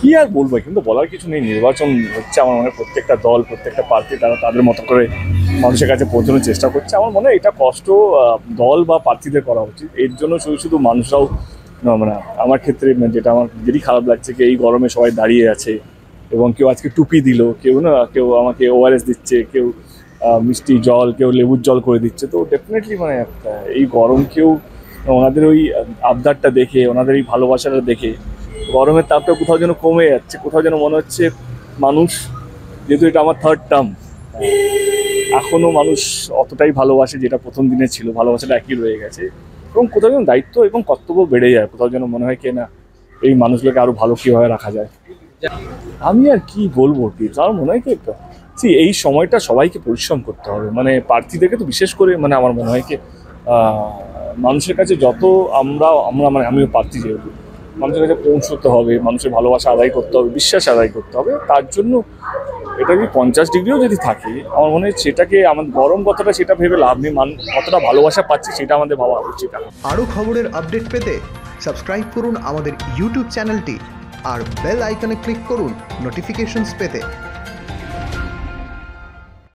কি আর বলবো, কিন্তু বলার কিছু নেই। নির্বাচন হচ্ছে, আমার মনে হয় প্রত্যেকটা দল, প্রত্যেকটা প্রার্থী তারা তাদের মতো করে মানুষের কাছে পৌঁছানোর চেষ্টা করছে। আমার মনে হয় এটা কষ্ট দল বা প্রার্থীদের করা উচিত। এর জন্য শুধু শুধু মানুষরাও মানে আমার ক্ষেত্রে যেটা আমার নিজেরই খারাপ লাগছে, কি এই গরমে সবাই দাঁড়িয়ে আছে এবং কেউ আজকে টুপি দিল, কেউ আমাকে ওআরএস দিচ্ছে, কেউ মিষ্টি জল, কেউ লেবুর জল করে দিচ্ছে। তো ডেফিনেটলি মানে এই গরমকেও ওনাদের ওই আবদারটা দেখে, ওনাদের এই ভালোবাসাটা দেখে গরমের তাপটা কোথাও যেন কমে যাচ্ছে। কোথাও যেন মনে হচ্ছে মানুষ, যেহেতু এটা আমার থার্ড টার্ম, এখনও মানুষ অতটাই ভালোবাসে যেটা প্রথম দিনে ছিল, ভালোবাসাটা একই রয়ে গেছে। এবং কোথাও যেন দায়িত্ব এবং কর্তব্য বেড়ে যায়, কোথাও যেন মনে হয় কি না এই মানুষগুলোকে আরও ভালো কীভাবে রাখা যায়। আমি আর কি বলবো, কি তার মনে হয় কি এই সময়টা সবাইকে পরিশ্রম করতে হবে, মানে প্রার্থীদেরকে তো বিশেষ করে, মানে আমার মনে হয় কি মানুষের কাছে যত আমরা আমরা মানে আমিও প্রার্থী যেহেতু, মানুষের কাছে পৌঁছতে হবে, মানুষের ভালোবাসা আদায় করতে হবে, বিশ্বাস আদায় করতে হবে। তার জন্য এটা যদি 50 ডিগ্রিও যদি থাকে, আমার মনে হয় সেটাকে আমার গরম কতটা সেটা ভেবে লাভ নেই, কতটা ভালোবাসা পাচ্ছি সেটা আমাদের ভাবা উচিত। আরও খবরের আপডেট পেতে সাবস্ক্রাইব করুন আমাদের ইউটিউব চ্যানেলটি আর বেল আইকনে ক্লিক করুন নোটিফিকেশনস পেতে।